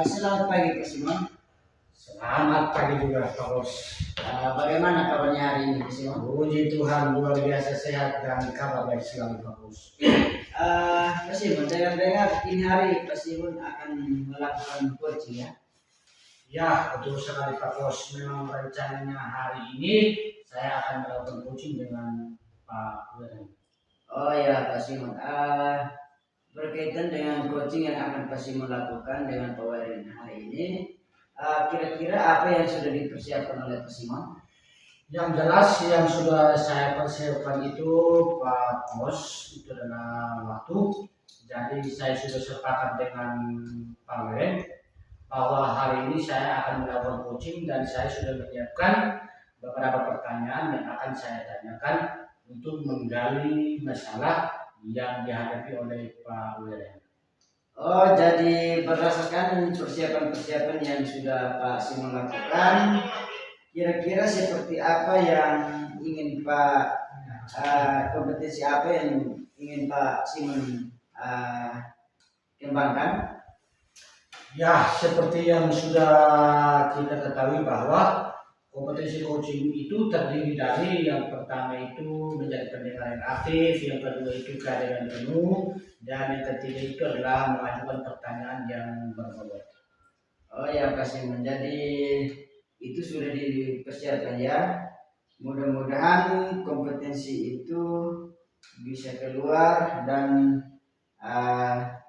Selamat pagi Pak Simon. Selamat pagi juga Pak Bos. Bagaimana kabarnya hari ini Pak Simon? Puji Tuhan luar biasa sehat dan kabar baik selalu Pak Bos. Pak Simon, dengar-dengar ini hari Pak Simon akan melakukan coaching ya? Ya betul sekali Pak Bos. Memang rencananya hari ini saya akan melakukan coaching dengan Pak Wiren. Oh ya Pak Simon, berkaitan dengan coaching yang akan Pak Simon lakukan dengan Pak Wiren hari ini, kira-kira apa yang sudah dipersiapkan oleh Pak Simon? Yang jelas yang sudah saya persiapkan itu Pak Bos itu adalah waktu. Jadi saya sudah sepakat dengan Pak Wiren bahwa hari ini saya akan melakukan coaching dan saya sudah menyiapkan beberapa pertanyaan yang akan saya tanyakan untuk menggali masalah yang dihadapi oleh Pak Wiren. Oh, jadi berdasarkan persiapan-persiapan yang sudah Pak Simon lakukan, kira-kira seperti apa yang ingin Pak kompetensi apa yang ingin Pak Simon kembangkan? Ya, seperti yang sudah kita ketahui bahwa kompetensi coaching itu terdiri dari yang pertama itu menjadi pendengar yang aktif, yang kedua itu kehadiran penuh, dan yang ketiga itu adalah mengajukan pertanyaan yang berbobot. Oh ya Pak Simon, jadi itu sudah dipersiapkan ya. Mudah-mudahan kompetensi itu bisa keluar dan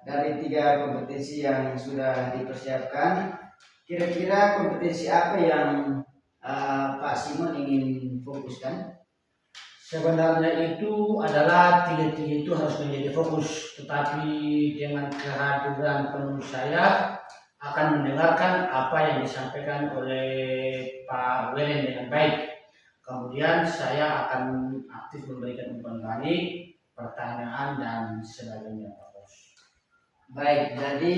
dari 3 kompetensi yang sudah dipersiapkan, kira-kira kompetensi apa yang Pak Simon ingin fokuskan? Sebenarnya itu adalah tiga-tiga itu harus menjadi fokus, tetapi dengan kehadiran penuh saya akan mendengarkan apa yang disampaikan oleh Pak Wiren dengan baik. Kemudian saya akan aktif memberikan umpan balik, pertanyaan dan sebagainya Pak Bos. Baik, jadi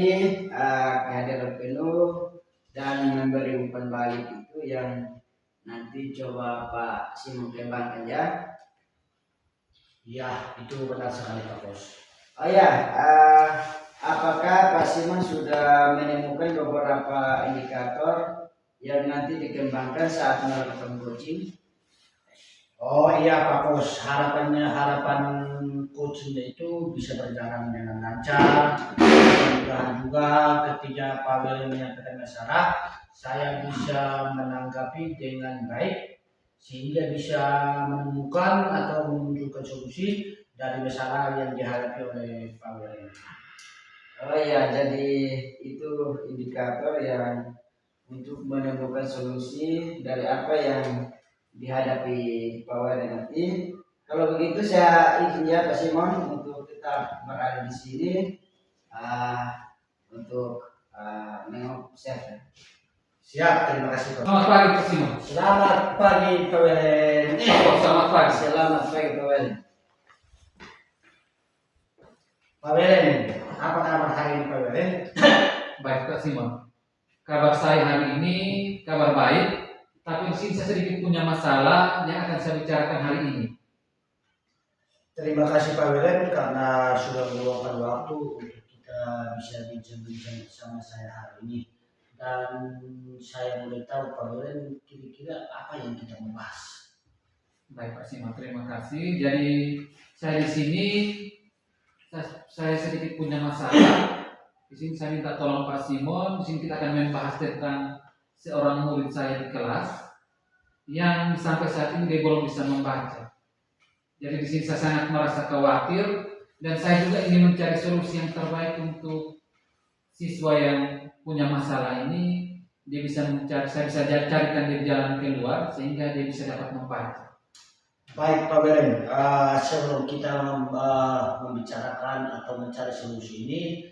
kehadiran penuh dan memberi umpan balik itu yang nanti coba Pak Simon kembangkan ya. Ya, itu benar sekali Pak Bos. Oh ya, apakah Pak Simon sudah menemukan beberapa indikator yang nanti dikembangkan saat melakukan coaching? Oh iya Pak Bos, harapan coachingnya itu bisa berjalan dengan lancar. Mudah-mudahan juga ketika Pak Wiren menyampaikan masalah, saya bisa menanggapi dengan baik sehingga bisa menemukan atau menunjukkan solusi dari masalah yang dihadapi oleh Pak Wiren. Oh ya, jadi itu indikator yang untuk menemukan solusi dari apa yang dihadapi Pak Wiren nanti. Kalau begitu saya izin ya Pak Simon untuk tetap berada di sini untuk nengok chef. Siap, terima kasih Pak. Selamat pagi Pak Simon. Selamat pagi Pak Wiren. Selamat pagi. Selamat pagi Pak Wiren. Pak Wiren, apa kabar hari ini Pak Wiren? Baik Pak Simon. Kabar saya hari ini kabar baik, tapi di sini saya sedikit punya masalah yang akan saya bicarakan hari ini. Terima kasih Pak Wiren karena sudah meluangkan waktu untuk kita bisa bincang-bincang bersama saya hari ini. Dan saya boleh tahu Pak Wiren kira-kira apa yang kita mau bahas. Baik Pak Simon, terima kasih. Jadi saya di sini saya sedikit punya masalah. Di sini saya minta tolong Pak Simon. Di sini kita akan membahas tentang seorang murid saya di kelas yang sampai saat ini dia belum bisa membaca. Jadi di sini saya sangat merasa khawatir dan saya juga ingin mencari solusi yang terbaik untuk siswa yang punya masalah ini. Dia bisa mencari, saya bisa carikan dia jalan keluar sehingga dia bisa dapat membaca. Baik Pak Wiren, sebelum kita membicarakan atau mencari solusi ini,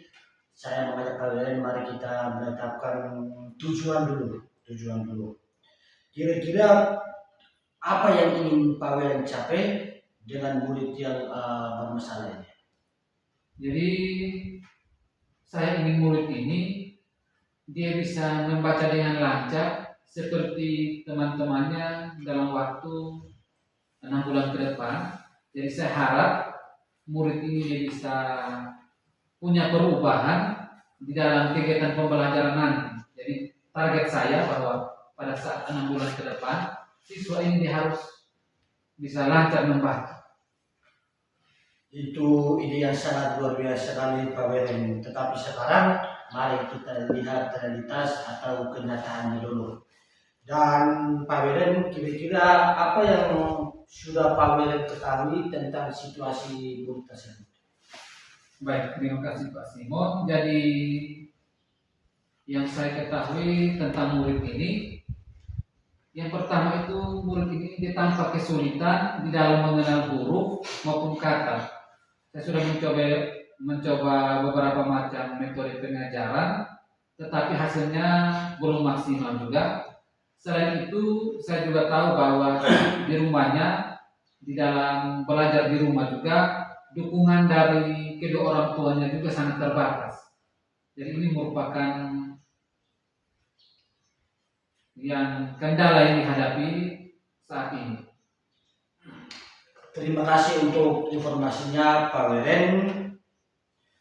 saya mengajak Pak Wiren mari kita menetapkan tujuan dulu. Kira-kira apa yang ingin Pak Wiren capai dengan murid yang bermasalah ini? Jadi saya ingin murid ini dia bisa membaca dengan lancar seperti teman-temannya dalam waktu 6 bulan ke depan. Jadi saya harap murid ini dia bisa punya perubahan di dalam kegiatan pembelajaran nanti. Jadi target saya bahwa pada saat 6 bulan ke depan siswa ini dia harus bisa lancar membaca. Itu ide yang sangat luar biasa sekali Pak Weren. Tetapi sekarang mari kita lihat realitas atau kenyataannya dulu. Dan Pak Weren, kira-kira apa yang sudah Pak Weren ketahui tentang situasi murid tersebut? Baik, terima kasih Pak Simon. Jadi yang saya ketahui tentang murid ini, yang pertama itu murid ini dia tampak kesulitan di dalam mengenal huruf maupun kata. Saya sudah mencoba beberapa macam metode pengajaran, tetapi hasilnya belum maksimal juga. Selain itu, saya juga tahu bahwa di rumahnya, di dalam belajar di rumah juga, dukungan dari kedua orang tuanya juga sangat terbatas. Jadi ini merupakan yang kendala yang dihadapi saat ini. Terima kasih untuk informasinya Pak Weren.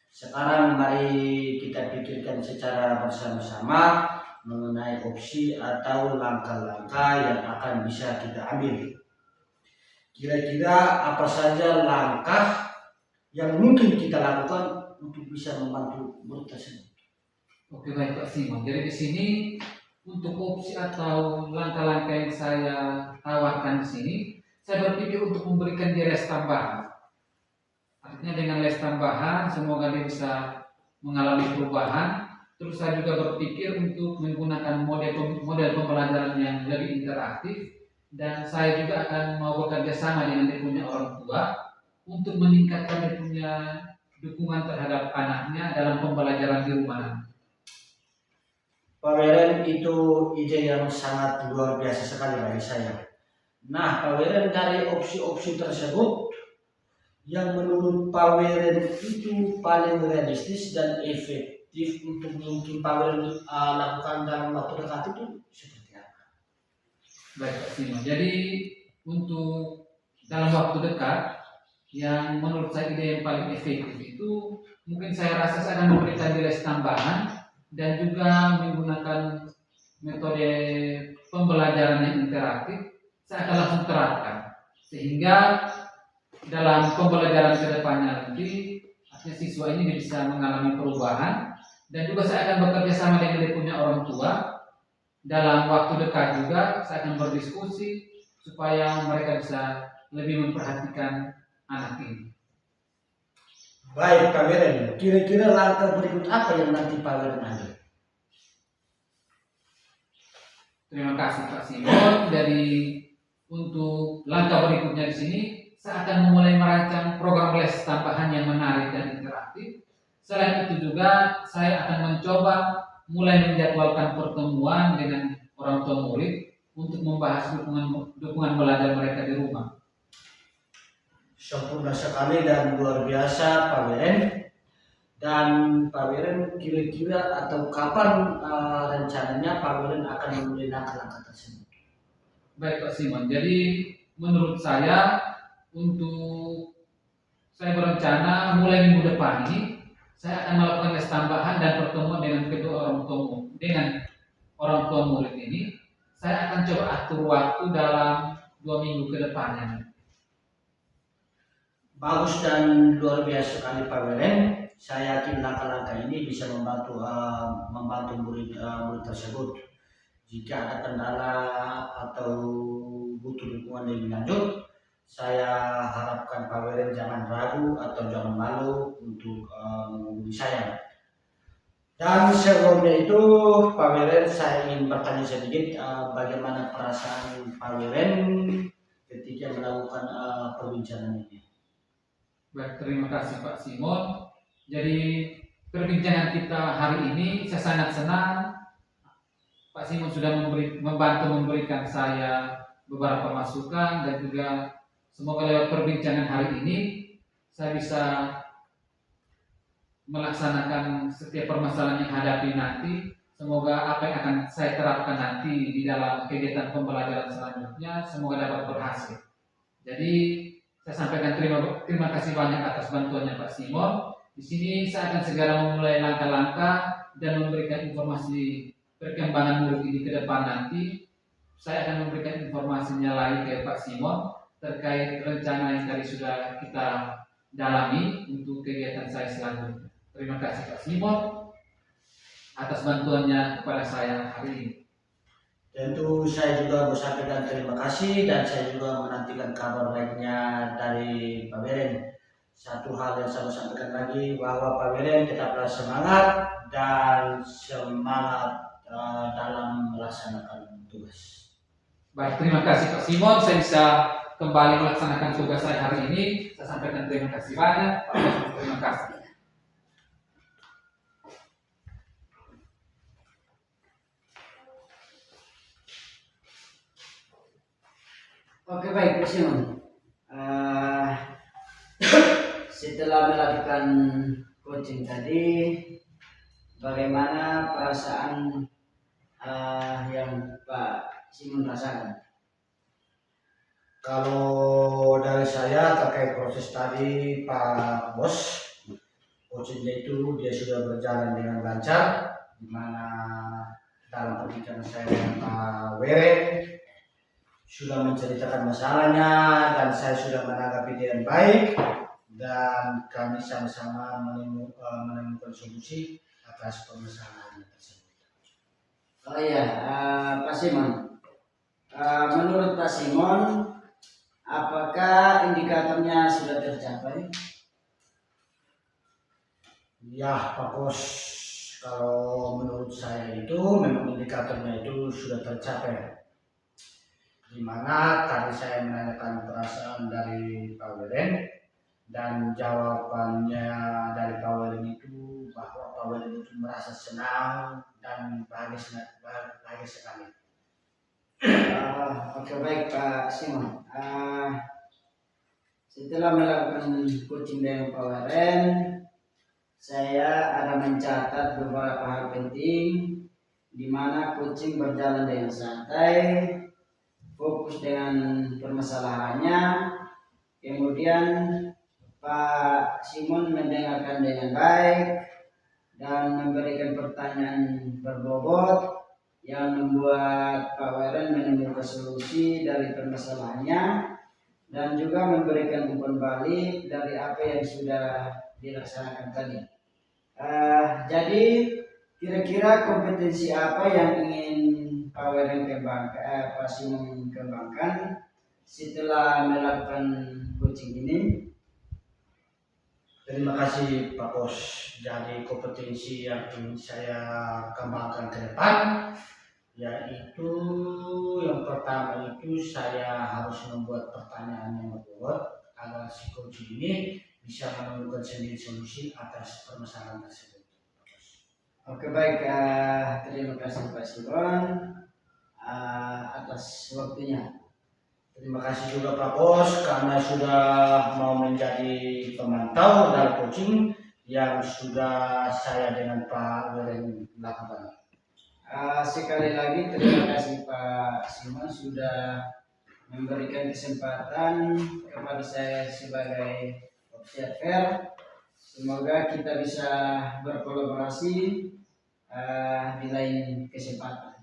Sekarang mari kita pikirkan secara bersama-sama mengenai opsi atau langkah-langkah yang akan bisa kita ambil. Kira-kira apa saja langkah yang mungkin kita lakukan untuk bisa membantu murid tersebut? Oke, baik Pak Simon. Jadi di sini untuk opsi atau langkah-langkah yang saya tawarkan di sini, saya berpikir untuk memberikan dia les tambahan. Artinya dengan les tambahan, semoga dia bisa mengalami perubahan. Terus saya juga berpikir untuk menggunakan model pembelajaran yang lebih interaktif, dan saya juga akan mau bekerja sama dengan dia punya orang tua untuk meningkatkan dia punya dukungan terhadap anaknya dalam pembelajaran di rumah. Pak Weren, itu ide yang sangat luar biasa sekali bagi saya. Nah, Pak Weren, dari opsi-opsi tersebut, yang menurut Pak Weren itu paling realistis dan efektif untuk mungkin Pak Weren lakukan dalam waktu dekat itu seperti apa? Baik Pak Simon. Jadi untuk dalam waktu dekat, yang menurut saya ide yang paling efektif itu mungkin saya rasa saya akan memberikan les tambahan dan juga menggunakan metode pembelajaran yang interaktif. Saya akan langsung terapkan sehingga dalam pembelajaran kedepannya nanti artinya siswa ini bisa mengalami perubahan, dan juga saya akan bekerja sama dengan dia punya orang tua. Dalam waktu dekat juga saya akan berdiskusi supaya mereka bisa lebih memperhatikan anak ini. Baik Pak Weren, kira-kira langkah berikut apa yang nanti Pak Weren ambil? Terima kasih Pak Simon. Jadi untuk langkah berikutnya di sini, saya akan memulai merancang program les tambahan yang menarik dan interaktif. Selain itu juga saya akan mencoba mulai menjadwalkan pertemuan dengan orang tua murid untuk membahas dukungan belajar mereka di rumah. Sempurna sekali dan luar biasa Pak Weren. Dan Pak Weren, kira-kira atau kapan rencananya Pak Weren akan memulai langkah-langkah tersebut? Baik Pak Simon, jadi menurut saya untuk saya berencana mulai minggu depan ini saya akan melakukan les tambahan dan pertemuan dengan kedua orang tua murid ini. Saya akan coba atur waktu dalam 2 minggu ke depannya. Bagus dan luar biasa sekali Pak Weren. Saya yakin langkah-langkah ini bisa membantu murid tersebut. Jika ada kendala atau butuh dukungan lebih lanjut, saya harapkan Pak Weren jangan ragu atau jangan malu untuk menghubungi saya. Dan sebelumnya itu Pak Weren, saya ingin bertanya sedikit bagaimana perasaan Pak Weren ketika melakukan perbincangan ini. Baik, terima kasih Pak Simon. Jadi perbincangan kita hari ini saya sangat senang. Pak Simon sudah membantu memberikan saya beberapa masukan, dan juga semoga lewat perbincangan hari ini saya bisa melaksanakan setiap permasalahan yang hadapi nanti. Semoga apa yang akan saya terapkan nanti di dalam kegiatan pembelajaran selanjutnya semoga dapat berhasil. Jadi saya sampaikan terima kasih banyak atas bantuannya Pak Simon. Di sini saya akan segera memulai langkah-langkah dan memberikan informasi perkembangan mulut ini ke depan nanti. Saya akan memberikan informasinya lagi ke Pak Simon terkait rencana yang tadi sudah kita dalami untuk kegiatan saya selanjutnya. Terima kasih Pak Simon atas bantuannya kepada saya hari ini. Tentu saya juga mau sampaikan terima kasih dan saya juga menantikan kabar baiknya dari Pak Beren. Satu hal yang saya mau sampaikan lagi bahwa Pak Beren tetaplah semangat dan semangat dalam melaksanakan tugas. Baik, terima kasih Pak Simon. Saya bisa kembali melaksanakan tugas saya hari ini. Saya sampaikan terima kasih banyak. Pak Bos, terima kasih. Oke baik Pak Simon. Setelah melakukan coaching tadi, bagaimana perasaan yang Pak Simon rasakan? Kalau dari saya terkait proses tadi Pak Bos, coachingnya itu dia sudah berjalan dengan lancar, di mana dalam perbincangan saya dengan Pak Weren sudah menceritakan masalahnya dan saya sudah menanggapi dengan baik dan kami sama-sama menemukan solusi atas permasalahan tersebut. Oh iya, Pak Simon. Menurut Pak Simon, apakah indikatornya sudah tercapai? Ya, Pak Bos, kalau menurut saya itu memang indikatornya itu sudah tercapai. Di mana tadi saya menanyakan perasaan dari Pak Weren dan jawabannya dari Pak Weren itu bahwa Pak Weren itu merasa senang dan bahagia sekali. Oke baik Pak Simon. Setelah melakukan coaching dengan Pak Weren, saya ada mencatat beberapa hal penting di mana coaching berjalan dengan santai, fokus dengan permasalahannya, kemudian Pak Simon mendengarkan dengan baik dan memberikan pertanyaan berbobot yang membuat Pak Weren menemukan solusi dari permasalahannya dan juga memberikan umpan balik dari apa yang sudah dilaksanakan tadi. Jadi kira-kira kompetensi apa yang ingin Pak Weren kembangkan, Pak Simon kembangkan setelah melakukan coaching ini? Terima kasih Pak Bos. Jadi kompetensi yang ingin saya kembangkan ke depan yaitu yang pertama itu saya harus membuat pertanyaan yang berbobot agar si coach ini bisa menemukan sendiri solusi atas permasalahan tersebut. Oke baik, terima kasih Pak Simon atas waktunya. Terima kasih juga Pak Bos karena sudah mau menjadi pemantau dari coaching yang sudah saya dengan Pak Weren lakukan. Sekali lagi terima kasih Pak Simon sudah memberikan kesempatan kepada saya sebagai observer. Semoga kita bisa berkolaborasi di lain kesempatan.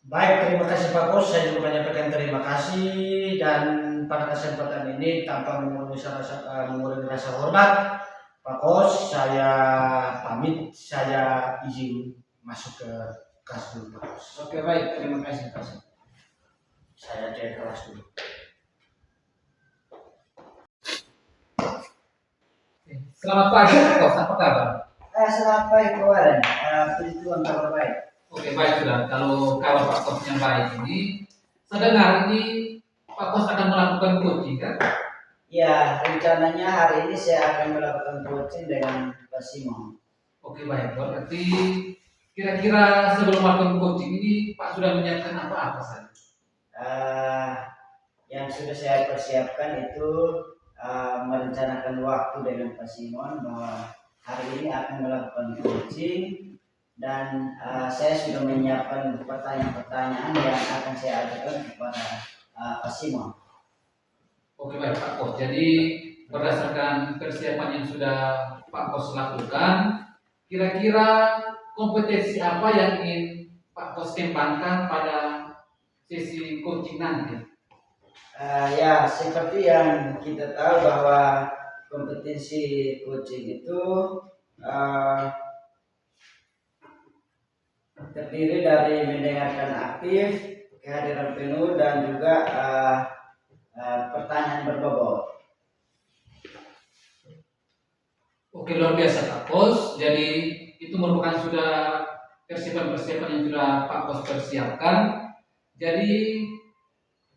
Baik, terima kasih Pak Bos. Saya juga menyampaikan terima kasih dan pada kesempatan ini tanpa mengurangi rasa hormat, Pak Bos, saya pamit, saya izin masuk ke kelas dulu Pak Bos. Oke baik, terima kasih Pak Simon. Saya cek kelas dulu. Selamat pagi Pak Bos, apa kabar? Selamat pagi Pak Weren. Puji Tuhan kabar baik. Oke baik sudah. Kalau kabar Pak Bos yang baik ini, saya dengar ini Pak Bos akan melakukan coaching kan? Ya, rencananya hari ini saya akan melakukan coaching dengan Pak Simon. Oke baik, berarti kira-kira sebelum melakukan coaching ini Pak sudah menyiapkan apa-apa saja? Yang sudah saya persiapkan itu merencanakan waktu dengan Pak Simon bahwa hari ini akan melakukan coaching dan saya sudah menyiapkan pertanyaan-pertanyaan yang akan saya ajukan kepada Pak Simon. Oke baik Pak Bos, jadi berdasarkan persiapan yang sudah Pak Kos lakukan, kira-kira kompetensi apa yang ingin Pak Kos kembangkan pada sesi coaching nanti? Ya, seperti yang kita tahu bahwa kompetensi coaching itu uh, terdiri dari mendengarkan aktif, kehadiran penuh, dan juga pertanyaan berbobot. Oke, luar biasa Pak Kos. Jadi itu merupakan sudah persiapan-persiapan yang sudah Pak Kos persiapkan. Jadi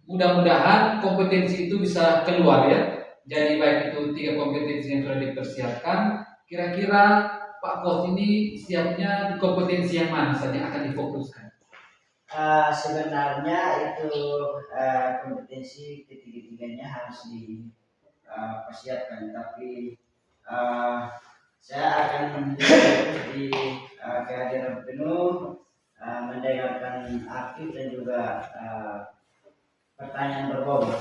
mudah-mudahan kompetensi itu bisa keluar ya. Jadi baik itu 3 kompetensi yang sudah dipersiapkan. Kira-kira Pak Kos ini siapnya di kompetensi yang mana saja akan difokuskan? Sebenarnya itu kompetensi ketiga-tiganya harus dipersiapkan, tapi saya akan fokus di kehadiran penuh, mendengarkan aktif, dan juga pertanyaan berbobot.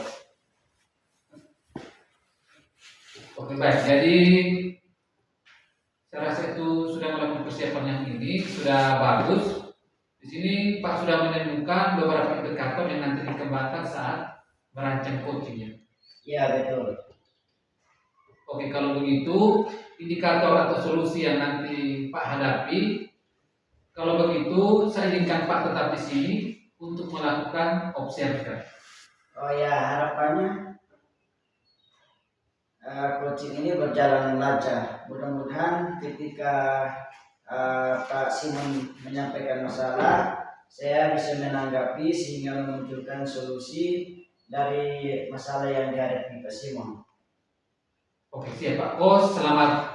Oke baik, jadi saya rasa itu sudah melakukan persiapan yang ini sudah bagus. Di sini Pak sudah menemukan beberapa indikator yang nanti dikembangkan saat merancang coachingnya. Iya betul. Oke, kalau begitu indikator atau solusi yang nanti Pak hadapi, kalau begitu saya izinkan Pak tetap di sini untuk melakukan observasi. Oh ya, harapannya coaching ini berjalan lancar. Mudah-mudahan ketika Pak Simon menyampaikan masalah, saya bisa menanggapi sehingga memunculkan solusi dari masalah yang dihadapi Pak Simon. Oke, siap Pak Kos. Selamat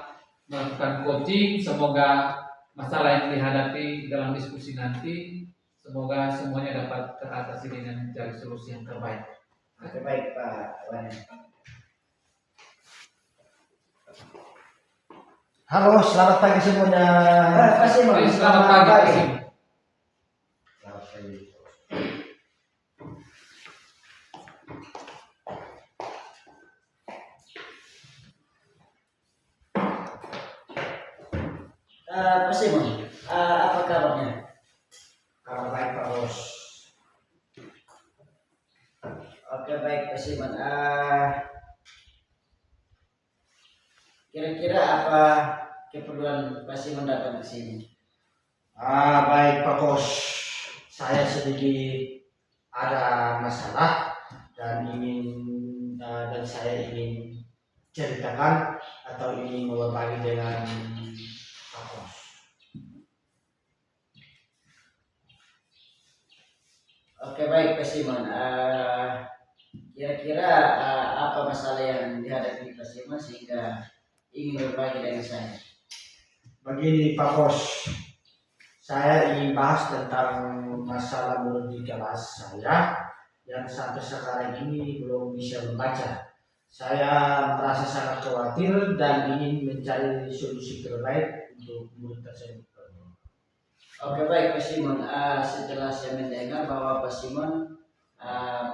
melakukan coaching. Semoga masalah yang dihadapi dalam diskusi nanti, semoga semuanya dapat teratasi dengan mencari solusi yang terbaik. Oke, baik Pak Wan. Halo, selamat pagi semuanya. Pak Simon, Selamat pagi Pak Simon. Selamat pagi. Pak Simon, apa kabarnya? Kabar baik Pak Bos. Oke, baik Pak Simon. Kira-kira apa keperluan Pak Simon datang ke sini? Baik Pak Bos. Saya sedikit ada masalah dan saya ingin ceritakan atau ingin berbagi dengan Pak Bos. Oke, baik Pak Simon. Kira-kira apa masalah yang dihadapi Pak Simon sehingga ingin berbagi dengan saya? Begini Pak Bos, saya ingin bahas tentang masalah murid di kelas saya yang sampai sekarang ini belum bisa membaca. Saya merasa sangat khawatir dan ingin mencari solusi terbaik untuk murid tersebut. Oke, baik Pak Simon. Setelah saya mendengar bahwa Pak Simon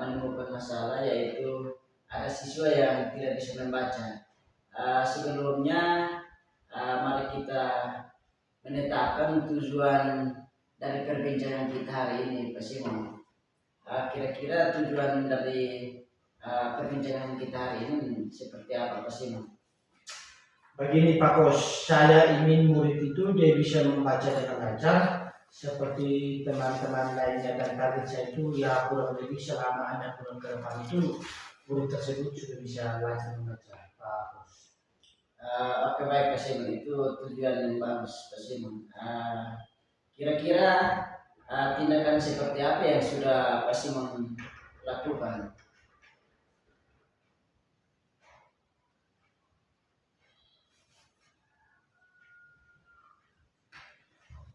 menemukan masalah yaitu ada siswa yang tidak bisa membaca. Sebelumnya mari kita menetapkan tujuan dari perbincangan kita hari ini, Pak Simon. Kira-kira tujuan dari perbincangan kita hari ini seperti apa, Pak Simon? Begini Pak Bos, saya ingin murid itu dia bisa membaca dengan lancar seperti teman-teman lainnya, dan target saya itu ya kurang lebih selama 6 bulan ke depan itu murid tersebut sudah bisa lancar membaca Pak Bos. Oke, baik Pak Simon, itu tujuan yang bagus Pak Simon. Kira-kira tindakan seperti apa yang sudah Pak Simon lakukan?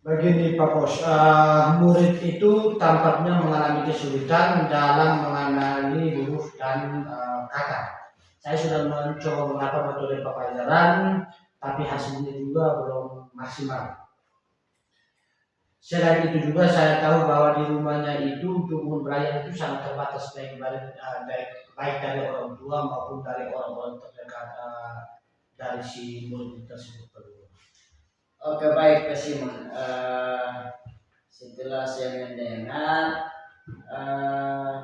Begini Pak Bos, murid itu tampaknya mengalami kesulitan dalam mengenali huruf dan kata. Saya sudah mencoba beberapa metode pembelajaran, tapi hasilnya juga belum maksimal. Selain itu juga saya tahu bahwa di rumahnya itu dukungan belajar itu sangat terbatas, baik dari orang tua maupun dari orang-orang terdekat dari si murid tersebut kedua. Oke, baik Pak Simon. Setelah saya mendengar, eh,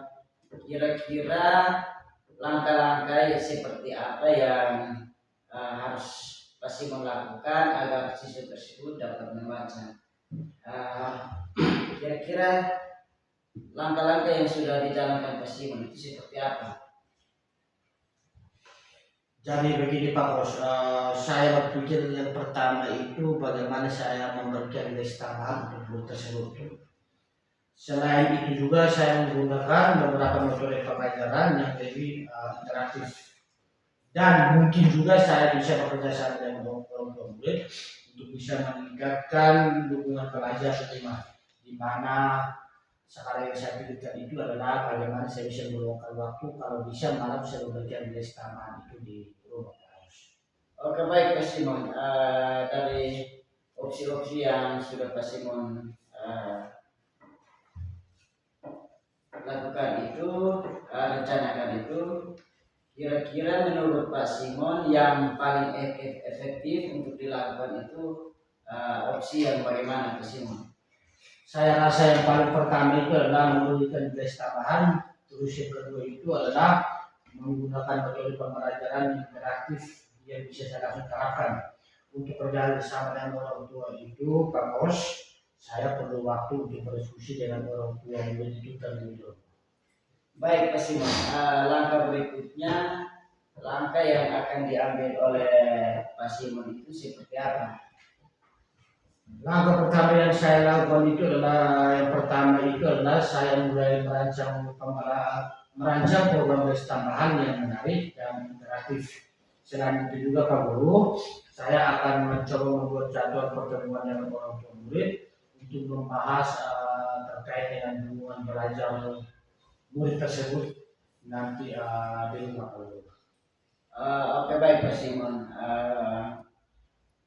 kira-kira langkah-langkah seperti apa yang harus Pak Simon lakukan agar siswa tersebut dapat membaca. Eh, Kira-kira langkah-langkah yang sudah dijalankan Pak Simon itu seperti apa? Jadi begini Pak Bos, saya berpikir yang pertama itu bagaimana saya memberikan nilai tambahan untuk guru tersebut. Selain itu juga saya menggunakan beberapa metode pembelajaran yang lebih interaktif, dan mungkin juga saya bisa bekerja sama dengan orang tua murid untuk bisa meningkatkan dukungan belajar di mana sekarang yang saya pikirkan itu adalah bagaimana saya bisa meluangkan waktu, kalau bisa malam saya memberikan nilai tambahan itu di rumah. Oke, baik Pak Simon. Dari opsi-opsi yang sudah Pak Simon lakukan itu, rencanakan itu, kira-kira menurut Pak Simon yang paling efektif untuk dilakukan itu opsi yang bagaimana Pak Simon? Saya rasa yang paling pertama itu adalah memberikan nilai tambahan, terus yang kedua itu adalah menggunakan metode pembelajaran yang interaktif yang bisa saya langsung terapkan. Untuk berjalan bersama dengan orang tua itu, Pak Bos, saya perlu waktu untuk berdiskusi dengan orang tua murid itu terlebih dahulu. Baik Pak Simon, langkah berikutnya, langkah yang akan diambil oleh Pak Simon itu seperti apa? Langkah pertama yang saya lakukan itu adalah saya mulai merancang program les tambahan yang menarik dan interaktif. Selain itu juga Pak Guru, saya akan mencoba membuat jadwal pertemuan dengan orang tua murid untuk membahas terkait dengan hubungan belajar murid tersebut nanti di rumah Pak Guru. Oke, baik Pak Simon.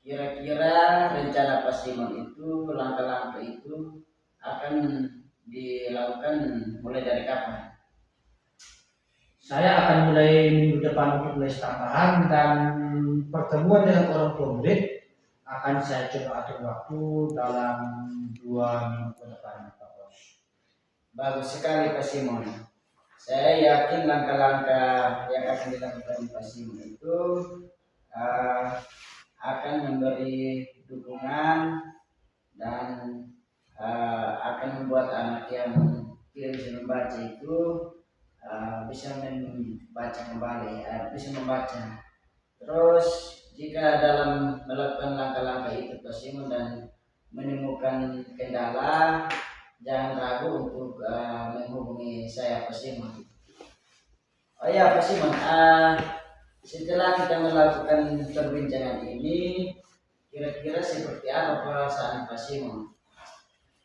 Kira-kira rencana Pak Simon itu, langkah-langkah itu akan dilakukan mulai dari kapan? Saya akan mulai minggu depan untuk les tambahan, dan pertemuan dengan orang tua murid akan saya coba atur waktu dalam 2 minggu ke depan, Pak Bos. Bagus sekali Pak Simon. Saya yakin langkah-langkah yang akan dilakukan Pak Simon itu akan memberi dukungan dan akan membuat anak yang tidak bisa membaca itu bisa membaca kembali, bisa membaca. Terus jika dalam melakukan langkah-langkah itu Pak Simon dan menemukan kendala, jangan ragu untuk menghubungi saya Pak Simon. Oh ya Pak Simon, setelah kita melakukan perbincangan ini, kira-kira seperti apa perasaan Pak Simon?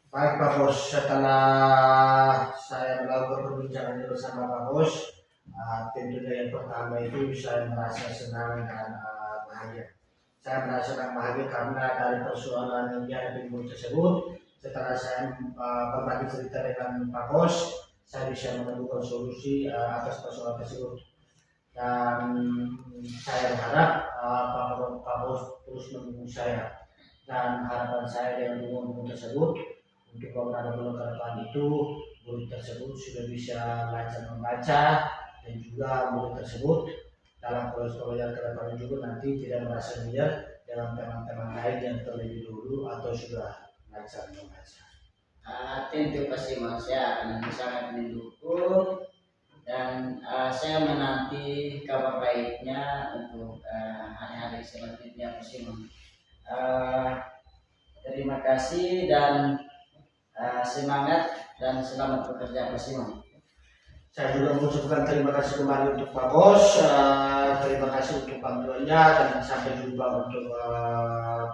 Baik Pak Bos, setelah saya melakukan perbincangan bersama Pak Bos, tentunya yang pertama itu saya merasa senang dan bahagia. Saya merasa sangat bahagia karena dari persoalan yang dihadapi murid tersebut, setelah saya berbagi cerita dengan Pak Bos, saya bisa menemukan solusi atas persoalan tersebut. Dan saya berharap Pak Bos terus mendukung saya, dan harapan saya dengan dukungan tersebut untuk beberapa bulan ke depan itu murid tersebut sudah bisa lancar membaca, dan juga murid tersebut dalam proses pelajaran ke depan juga nanti tidak merasa minder dengan teman-teman lain yang terlebih dahulu atau sudah lancar membaca. Tentu Pak Simon, saya akan sangat mendukung dan saya menanti kabar baiknya untuk hari-hari selanjutnya Pak Simon. Terima kasih dan semangat dan selamat bekerja Pak Simon. Saya juga mengucapkan terima kasih kembali untuk Pak Bos, terima kasih untuk bantuannya, dan sampai jumpa untuk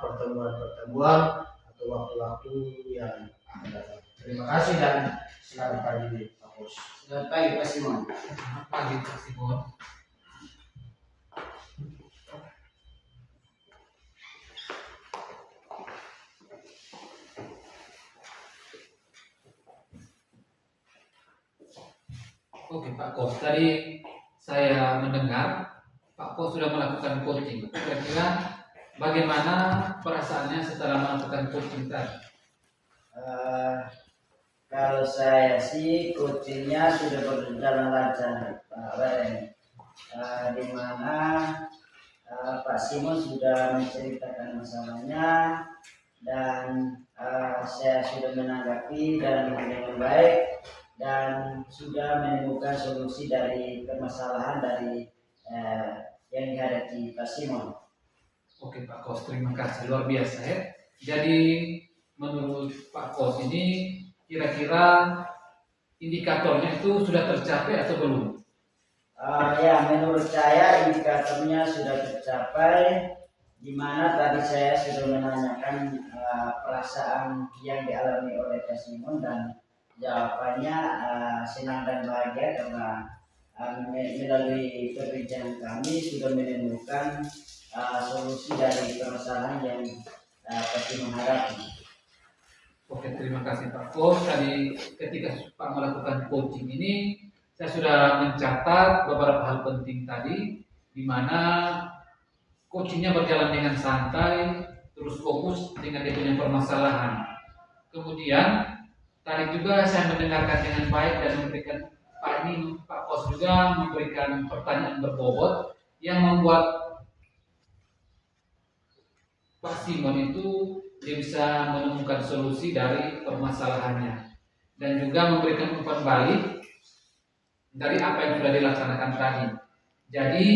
pertemuan-pertemuan atau waktu-waktu yang akan datang. Terima kasih dan selamat pagi Pak Bos. Selamat pagi Pak Simon. Selamat pagi Pak Simon. Oke Pak Kos, tadi saya mendengar Pak Ko sudah melakukan coaching. Kira-kira bagaimana perasaannya setelah melakukan coaching tadi? Eh, Kalau saya sih coachingnya sudah berjalan lancar, Pak Weren. Di mana Pak Simon sudah menceritakan masalahnya dan saya sudah menanggapi dengan baik dan sudah menemukan solusi dari permasalahan dari yang dihadapi Pak Simon. Oke Pak Kos, terima kasih, luar biasa ya. Jadi menurut Pak Kos ini kira-kira indikatornya itu sudah tercapai atau belum? Ya, menurut saya indikatornya sudah tercapai, di mana tadi saya sudah menanyakan perasaan yang dialami oleh Pak Simon dan jawabannya senang dan bahagia karena melalui perbincangan kami sudah menemukan solusi dari permasalahan yang Pak Simon hadapi. Oke, terima kasih Pak Kos. Tadi ketika Pak melakukan coaching ini, saya sudah mencatat beberapa hal penting tadi, di mana coachingnya berjalan dengan santai, terus fokus dengan dia punya permasalahan. Kemudian tadi juga saya mendengarkan dengan baik dan memberikan Pak Kos juga memberikan pertanyaan berbobot yang membuat Pak Simon itu dia bisa menemukan solusi dari permasalahannya dan juga memberikan umpan balik dari apa yang sudah dilaksanakan tadi. Jadi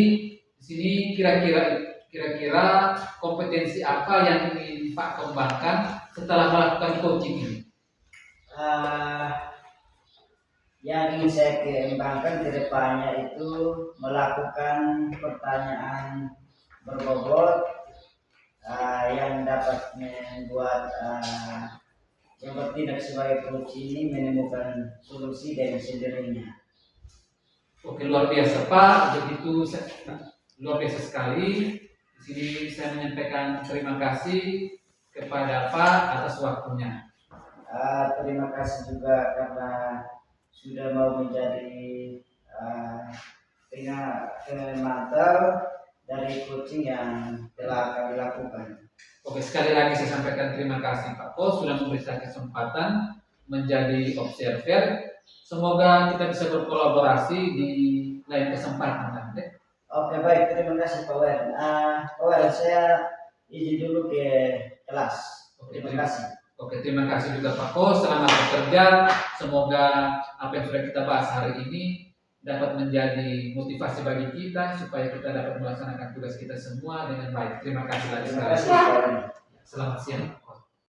di sini kira-kira kompetensi apa yang ingin Pak kembangkan setelah melakukan coaching ini? Yang ingin saya kembangkan ke depannya itu melakukan pertanyaan berbobot yang dapat membuat yang bertindak sebagai coach ini menemukan solusi dengan sendirinya. Oke, luar biasa Pak, begitu luar biasa sekali. Di sini saya menyampaikan terima kasih kepada Pak atas waktunya. Terima kasih juga karena sudah mau menjadi pengantar dari coaching yang telah kami lakukan. Oke, sekali lagi saya sampaikan terima kasih Pak Kos sudah memberi saya kesempatan menjadi observer. Semoga kita bisa berkolaborasi di lain kesempatan nanti. Oke, baik, terima kasih Pak Wen. Pak Wen, saya izin dulu ke kelas. Terima kasih. Oke, terima kasih juga Pak Kos. Selamat bekerja. Semoga apa yang sudah kita bahas hari ini dapat menjadi motivasi bagi kita supaya kita dapat melaksanakan tugas kita semua dengan baik. Terima kasih lagi Terima kasih sekali. Pak Wen. Selamat siang.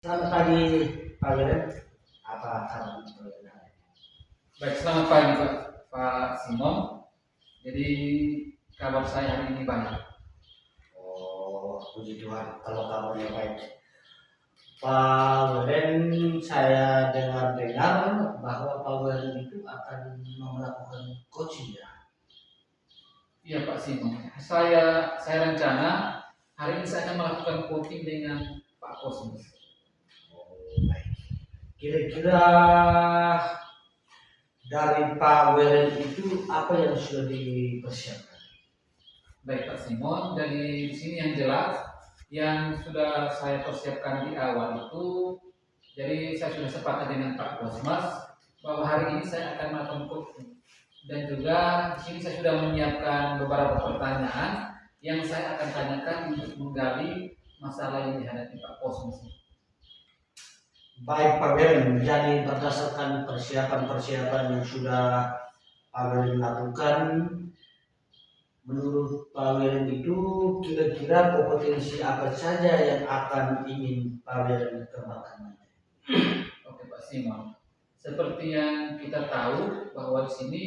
Selamat pagi Pak Wiren. Apa kabar? Baik, selamat pagi Pak Simon. Jadi kabar saya hari ini baik. Oh, puji Tuhan kalau kabarnya baik. Pak Wiren, saya dengar bahwa Pak Wiren itu akan melakukan coaching ya. Iya Pak Simon. Saya rencana hari ini saya akan melakukan coaching dengan Pak Kosmos. Oh, baik. Kira-kira dari Pak Wiren itu apa yang sudah dipersiapkan? Baik Pak Simon, dari sini yang jelas yang sudah saya persiapkan di awal itu, jadi saya sudah sepakat dengan Pak Kosmas bahwa hari ini saya akan melakukan coaching dan juga di sini saya sudah menyiapkan beberapa pertanyaan yang saya akan tanyakan untuk menggali masalah yang dihadapi Pak Kosmas. Baik Pak Wiren, jadi berdasarkan persiapan yang sudah Pak Wiren lakukan, menurut Pak Wiren itu kira-kira kompetensi apa saja yang akan ingin Pak Wiren kembangkan? Oke Pak Simon, seperti yang kita tahu bahwa di sini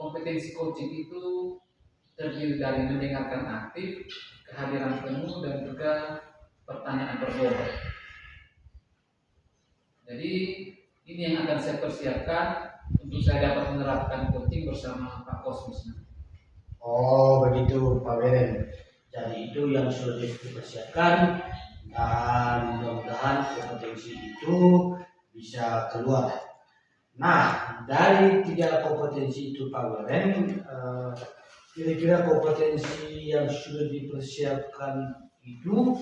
kompetensi coaching itu terdiri dari mendengarkan aktif, kehadiran penuh dan juga pertanyaan berbobot. Jadi ini yang akan saya persiapkan untuk saya dapat menerapkan coaching bersama Pak Kosmus. Oh begitu Pak Wiren. Jadi itu yang sudah dipersiapkan dan mudah-mudahan kompetensi itu bisa keluar. Nah dari 3 kompetensi itu Pak Wiren, kira-kira kompetensi yang sudah dipersiapkan itu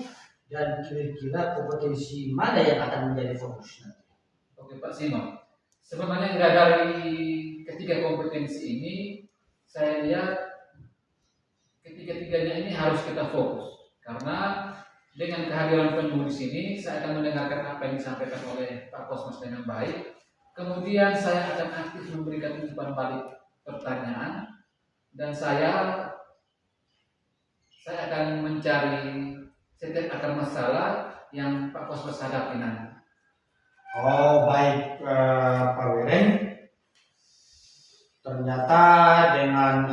dan kira-kira kompetensi mana yang akan menjadi fokus nanti? Oke Pak Simon, sebenarnya dari ketiga kompetensi ini saya lihat ketiga-tiganya ini harus kita fokus karena dengan kehadiran penuh di sini saya akan mendengarkan apa yang disampaikan oleh Pak Kosmas dengan baik. Kemudian saya akan aktif memberikan umpan balik pertanyaan dan saya akan mencari setiap akar masalah yang Pak Kosmas hadapi nanti. Oh baik Pak Weren, ternyata dengan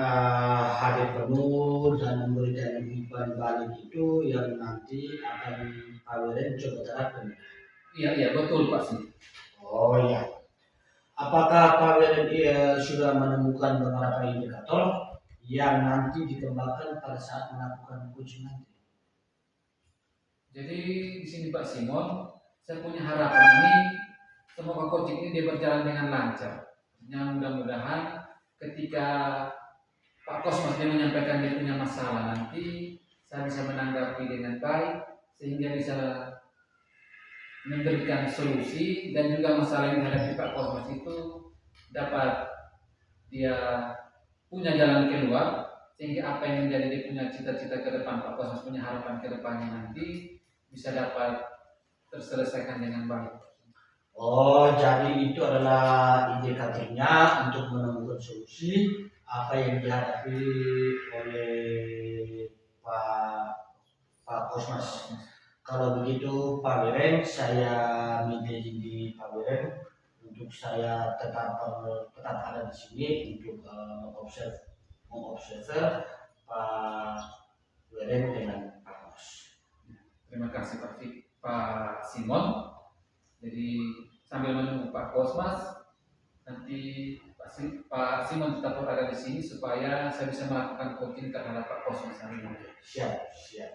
hadir penuh dan memberikan umpan balik itu yang nanti akan Pak Weren coba terapkan. Iya betul Pak Simon. Oh iya. Apakah Pak Weren sudah menemukan beberapa indikator yang nanti dikembangkan pada saat melakukan coaching nanti? Jadi di sini Pak Simon, saya punya harapan ini semoga coaching ini dia berjalan dengan lancar. Yang mudah-mudahan ketika Pak Kosmas dia menyampaikan dia punya masalah nanti, saya bisa menanggapi dengan baik sehingga bisa memberikan solusi dan juga masalah yang dihadapi Pak Kosmas itu dapat dia punya jalan keluar sehingga apa yang menjadi dia punya cita-cita ke depan, Pak Kosmas punya harapan ke depannya nanti bisa dapat terselesaikan dengan baik. Oh, jadi itu adalah indikatornya untuk menemukan solusi apa yang dihadapi oleh Pak Kosmas. Kalau begitu Pak Weren, saya minta izin di Pak Weren untuk saya tetap ada di sini untuk mengobserv Pak Weren dengan Pak Kos. Terima kasih Pak Simon. Jadi sambil menunggu Pak Kosmas, nanti Pak Simon tetap berada di sini supaya saya bisa melakukan coaching terhadap Pak Kosmas hari ini. Siap. Siap.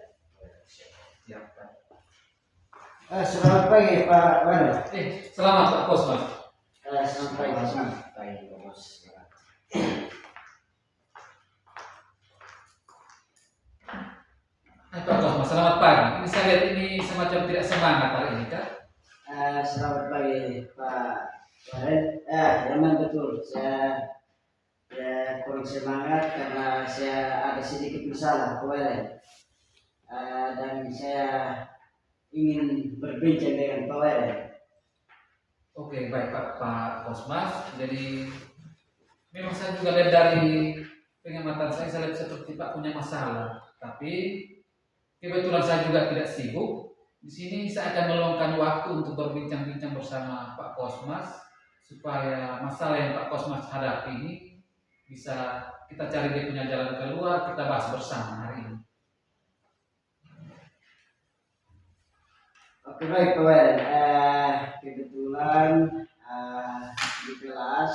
Selamat pagi Pak Wano. Selamat Pak Kosmas. Selamat pagi Pak Bos. Pak Kosmas, selamat pagi. Ini saya lihat ini semacam tidak semangat hari ini kan? Selamat pagi Pak Waren. Memang betul saya kurang semangat karena saya ada sedikit masalah Pak Waren. Dan saya ingin berbincang dengan Pak Waren. Oke, baik Pak Kosmas. Jadi memang saya juga lihat dari pengamatan saya lihat seperti Pak punya masalah. Tapi kebetulan saya juga tidak sibuk. Di sini saya akan meluangkan waktu untuk berbincang-bincang bersama Pak Kosmas supaya masalah yang Pak Kosmas hadapi ini bisa kita cari dia punya jalan keluar, kita bahas bersama hari ini. Oke baik Pak Waren. Kebetulan di kelas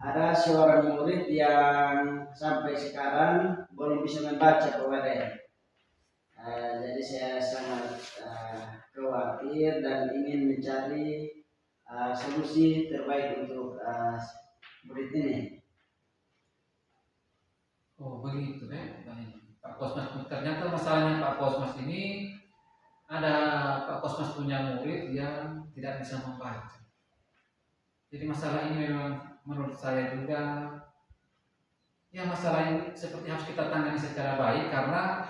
ada seorang murid yang sampai sekarang belum bisa membaca Pak Waren. Jadi saya sangat khawatir dan ingin mencari solusi terbaik untuk murid ini. Oh begitu Baik. Pak Kosmas, ternyata masalahnya Pak Kosmas ini ada Pak Kosmas punya murid yang tidak bisa membaca. Jadi masalah ini memang menurut saya juga ya masalah ini seperti harus kita tangani secara baik karena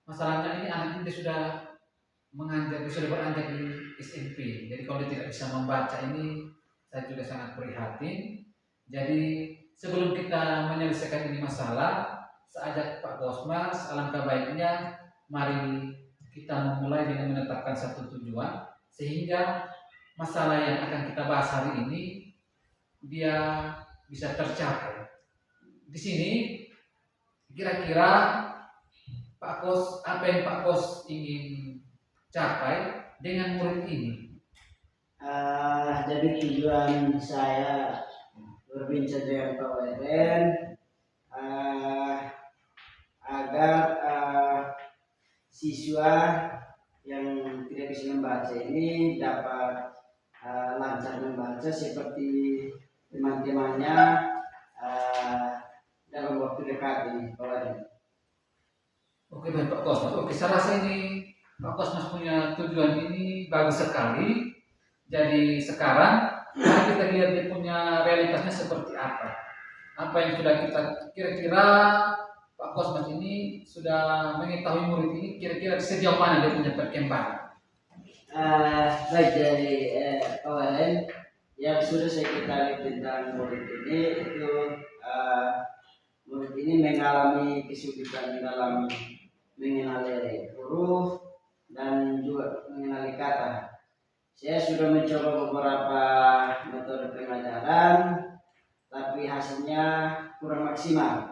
masalahnya ini anak ini sudah beranjak di SMP. Jadi kalau dia tidak bisa membaca ini saya juga sangat prihatin. Jadi sebelum kita menyelesaikan ini masalah, saya ajak Pak Kosmas, alangkah baiknya mari kita memulai dengan menetapkan satu tujuan sehingga masalah yang akan kita bahas hari ini dia bisa tercapai. Di sini kira-kira Pak Kos, apa yang Pak Kos ingin capai dengan murid ini? Jadi tujuan saya berbincang dengan Pak Weren agar siswa yang tidak bisa membaca ini dapat lancar membaca seperti teman-temannya dalam waktu dekat ini Pak Waden. Oke baik Pak Kosmas. Oke, saya rasa ini Pak Kosmas punya tujuan ini bagus sekali. Jadi sekarang mari kita lihat dia punya realitasnya seperti apa. Apa yang sudah kita kira-kira Pak Kosmas ini sudah mengetahui murid ini kira-kira sejauh mana dia punya perkembangan. Baik dari Pak Waden, yang sudah saya ketahui tentang murid ini itu murid ini mengalami kesulitan dalam mengenali huruf dan juga mengenali kata. Saya sudah mencoba beberapa metode pengajaran, tapi hasilnya kurang maksimal.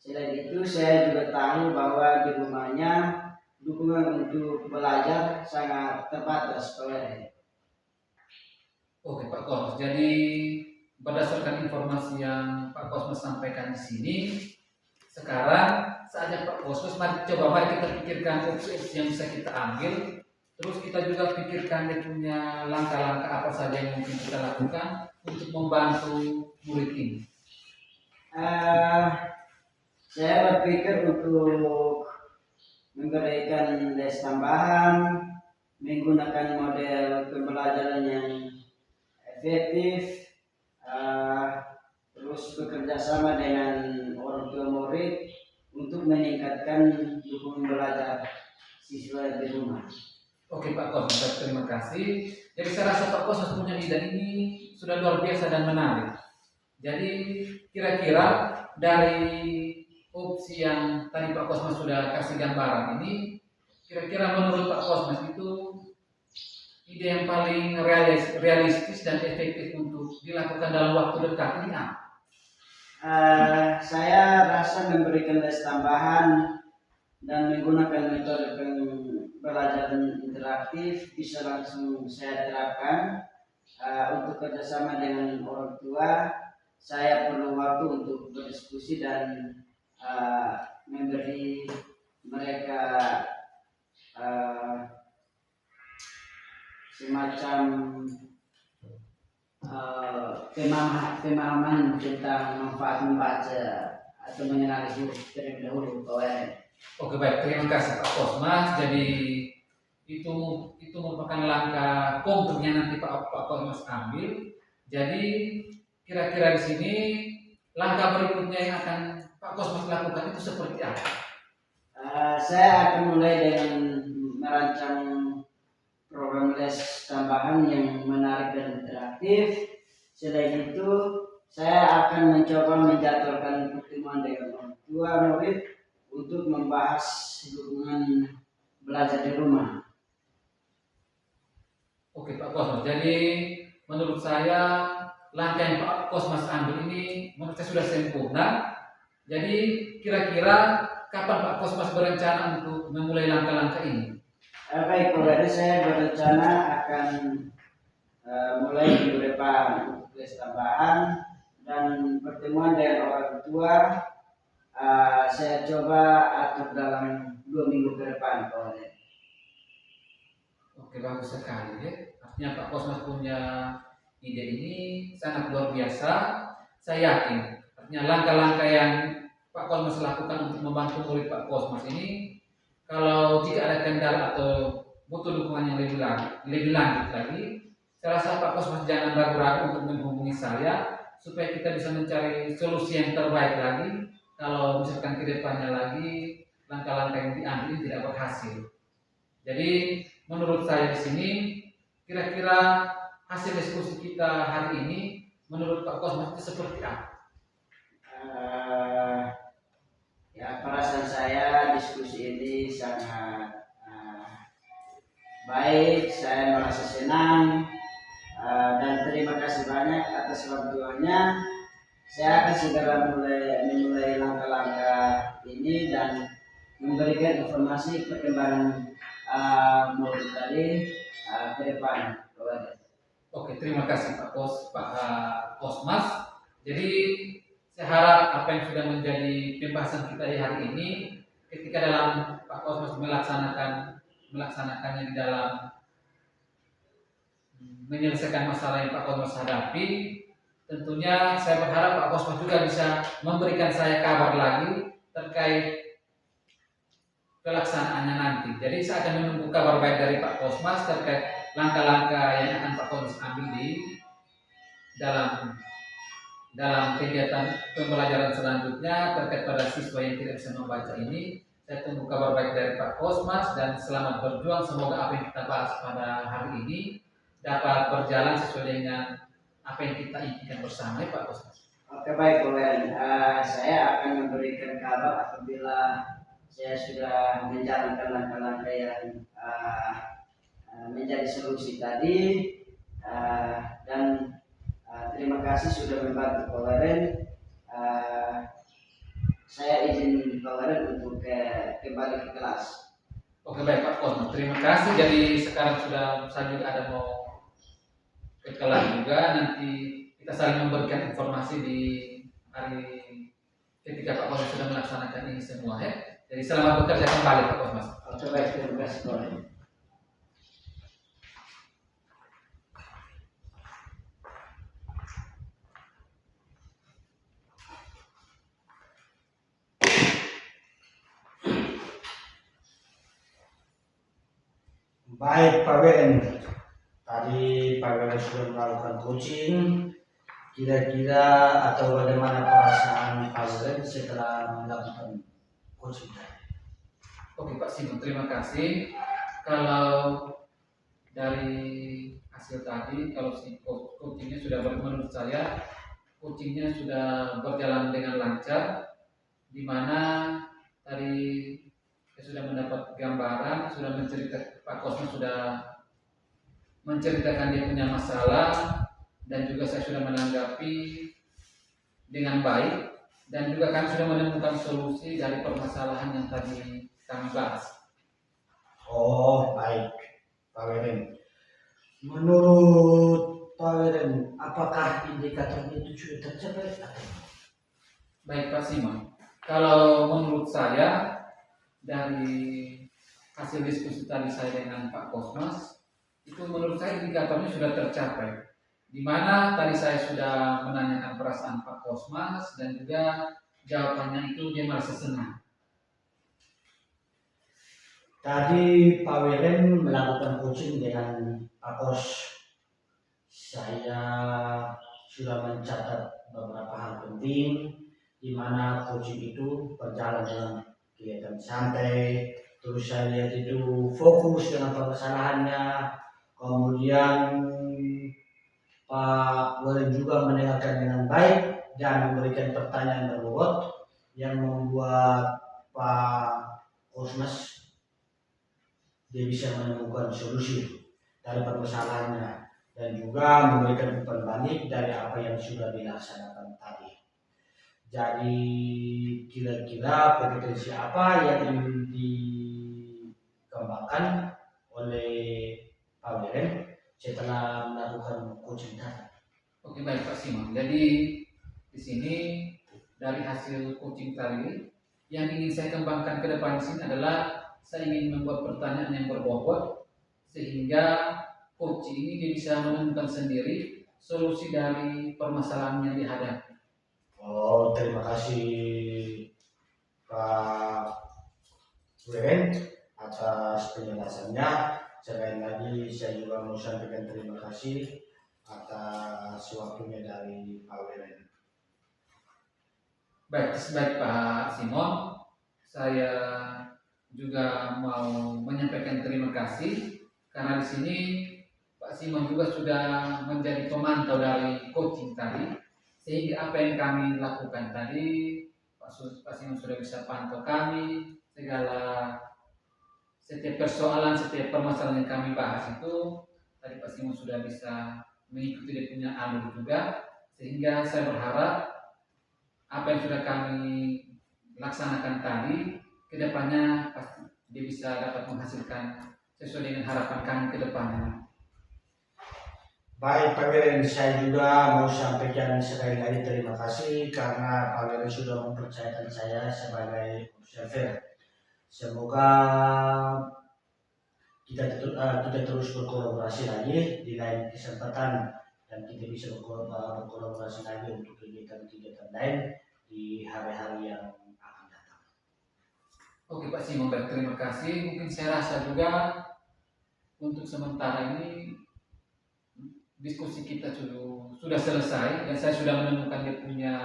Selain itu, saya juga tahu bahwa di rumahnya dukungan untuk belajar sangat terbatas, Pak Waden. Oke Pak Kosmas. Jadi berdasarkan informasi yang Pak Kosmas sampaikan di sini, sekarang saatnya Pak Kosmas mari kita pikirkan opsi yang bisa kita ambil. Terus kita juga pikirkan dia punya langkah-langkah apa saja yang mungkin kita lakukan untuk membantu murid ini. Saya berpikir untuk memberikan les tambahan, menggunakan model pembelajaran yang efektif, terus bekerja sama dengan orang tua murid untuk meningkatkan dukungan belajar siswa di rumah. Oke Pak Kosmas, terima kasih. Jadi saya rasa Pak Kosmas punya ide ini sudah luar biasa dan menarik. Jadi kira-kira dari opsi yang tadi Pak Kosmas sudah kasih gambaran ini, kira-kira menurut Pak Kosmas itu ide yang paling realistis dan efektif untuk dilakukan dalam waktu dekat ini apa? Saya rasa memberikan les tambahan dan menggunakan metode pembelajaran interaktif bisa langsung saya terapkan. Untuk kerjasama dengan orang tua, saya perlu waktu untuk berdiskusi dan memberi mereka semacam pemahaman tentang manfaat membaca atau mengenali huruf terlebih dahulu, Pak Waden. Oke baik, terima kasih Pak Kosmas. Jadi itu merupakan langkah konkretnya nanti Pak Kosmas ambil. Jadi kira-kira di sini langkah berikutnya yang akan Pak Kosmas lakukan itu seperti apa? Saya akan mulai dengan merancang program les tambahan yang menarik dan interaktif. Selain itu, saya akan mencoba menjadwalkan pertemuan dengan orang tua murid untuk membahas dukungan belajar di rumah. Oke Pak Kosmas, jadi menurut saya langkah yang Pak Kosmas ambil ini menurut saya sudah sempurna. Jadi kira-kira kapan Pak Kosmas berencana untuk memulai langkah-langkah ini? Baik, Pak Waden, saya berencana akan mulai minggu depan untuk les tambahan dan pertemuan dengan orang tua. Saya coba atur dalam 2 minggu ke depan, Pak Waden. Oke, bagus sekali ya. Artinya Pak Kosmas punya ide ini sangat luar biasa. Saya yakin artinya langkah-langkah yang Pak Kosmas lakukan untuk membantu murid Pak Kosmas ini, kalau jika ada kendala atau butuh dukungan yang lebih lanjut lagi, saya rasa Pak Kosmas jangan ragu-ragu untuk menghubungi saya supaya kita bisa mencari solusi yang terbaik lagi kalau misalkan ke depannya lagi langkah-langkah yang diambil ini tidak berhasil. Jadi menurut saya di sini kira-kira hasil diskusi kita hari ini menurut Pak Kosmas itu seperti apa? Ya, perasaan saya diskusi ini sangat baik. Saya merasa senang dan terima kasih banyak atas bantuannya. Saya akan segera memulai langkah-langkah ini dan memberikan informasi perkembangan murid tadi ke depan. Oke, terima kasih Pak Kosmas. Jadi saya harap apa yang sudah menjadi pembahasan kita di hari ini, ketika dalam Pak Kosmas melaksanakannya di dalam menyelesaikan masalah yang Pak Kosmas hadapi, tentunya saya berharap Pak Kosmas juga bisa memberikan saya kabar lagi terkait pelaksanaannya nanti. Jadi saya akan menunggu kabar baik dari Pak Kosmas terkait langkah-langkah yang akan Pak Kosmas ambil di dalam kegiatan pembelajaran selanjutnya terkait pada siswa yang tidak bisa membaca ini. Saya tunggu kabar baik dari Pak Kosmas dan selamat berjuang. Semoga apa yang kita bahas pada hari ini dapat berjalan sesuai dengan apa yang kita inginkan bersama, ya Pak Kosmas. Oke baik, Pak Wen. Saya akan memberikan kabar apabila saya sudah menjalankan langkah-langkah yang menjadi solusi tadi. Dan terima kasih sudah membantu Pak Wen. Saya izin Pak Wen untuk kembali ke kelas. Oke baik Pak Kosmas, terima kasih. Jadi sekarang saya juga ada mau ke kelas juga. Nanti kita saling memberikan informasi di hari ketika Pak Kosmas sudah melaksanakan ini semua, ya. Jadi selamat bekerja kembali Pak Kosmas. Oke baik, terima kasih Pak Wen. Baik Pak Wen, tadi Pak Wen sudah melakukan coaching. Kira-kira atau bagaimana perasaan Pak Wen setelah melakukan coaching tadi? Oke Pak Simon, terima kasih. Kalau dari hasil tadi, kalau si coachingnya sudah menurut saya coachingnya sudah berjalan dengan lancar, di mana tadi saya sudah mendapat gambaran, sudah menceritakan Pak Kosmas sudah menceritakan dia punya masalah dan juga saya sudah menanggapi dengan baik dan juga kami sudah menemukan solusi dari permasalahan yang tadi kami bahas. Oh baik Pak Wen. Menurut Pak Wen, apakah indikator itu sudah tercapai atau? Baik Pak Simon, kalau menurut saya dari hasil diskusi tadi saya dengan Pak Kosmas, itu menurut saya indikatornya sudah tercapai. Di mana tadi saya sudah menanyakan perasaan Pak Kosmas dan juga jawabannya itu dia merasa senang. Tadi Pak Wen melakukan coaching dengan Pak Kos. Saya sudah mencatat beberapa hal penting di mana coaching itu berjalan dengan kegiatan santai. Terus saya lihat itu fokus dengan permasalahannya. Kemudian Pak Wen juga mendengarkan dengan baik dan memberikan pertanyaan berbobot yang membuat Pak Kosmas dia bisa menemukan solusi dari permasalahannya dan juga memberikan umpan balik dari apa yang sudah dilaksanakan tadi. Jadi kira-kira kompetensi apa yang ingin dikembangkan oleh Pak Wen setelah melakukan coaching tadi? Oke baik Pak Simon. Jadi di sini dari hasil coaching tadi yang ingin saya kembangkan ke depan di sini adalah saya ingin membuat pertanyaan yang berbobot sehingga coach ini dia bisa menemukan sendiri solusi dari permasalahan yang dihadapi. Oh, terima kasih Pak Wen atas penjelasannya. Sekali lagi saya juga mau sampaikan terima kasih atas waktunya dari Pak Wen. Baik Pak Simon, saya juga mau menyampaikan terima kasih karena di sini Pak Simon juga sudah menjadi pemantau dari coaching tadi, sehingga apa yang kami lakukan tadi Pak Simon sudah bisa pantau kami setiap persoalan, setiap permasalahan yang kami bahas itu tadi Pak Simon sudah bisa mengikuti dia punya alur juga, sehingga saya berharap apa yang sudah kami laksanakan tadi kedepannya pasti dia bisa dapat menghasilkan sesuai dengan harapan kami ke depannya. Baik Pak Wen, saya juga mau sampaikan sekali lagi terima kasih karena Pak Wen sudah mempercayakan saya sebagai observer. Semoga kita terus berkolaborasi lagi di lain kesempatan dan kita bisa berkolaborasi lagi untuk kegiatan-kegiatan lain di hari-hari yang akan datang. Oke Pak Simon, baik, terima kasih. Mungkin saya rasa juga untuk sementara ini diskusi kita sudah selesai dan saya sudah menemukan dia punya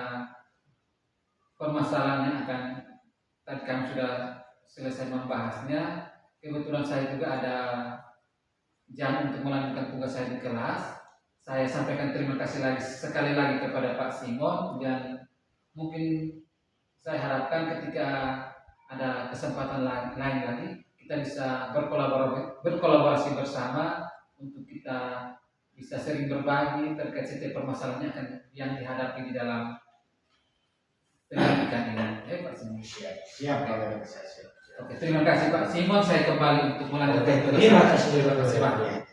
permasalahannya. Tadi kami sudah selesai membahasnya. Kebetulan saya juga ada jam untuk melanjutkan tugas saya di kelas. Saya sampaikan terima kasih sekali lagi kepada Pak Simon, dan mungkin saya harapkan ketika ada kesempatan lain lagi kita bisa berkolaborasi bersama untuk kita bisa sering berbagi terkait setiap permasalahan yang dihadapi di dalam pendidikan ini. Pak Simon. Siap, Pak. Oke, terima kasih Pak Simon. Saya kembali untuk melanjutkan tugas. Terima kasih.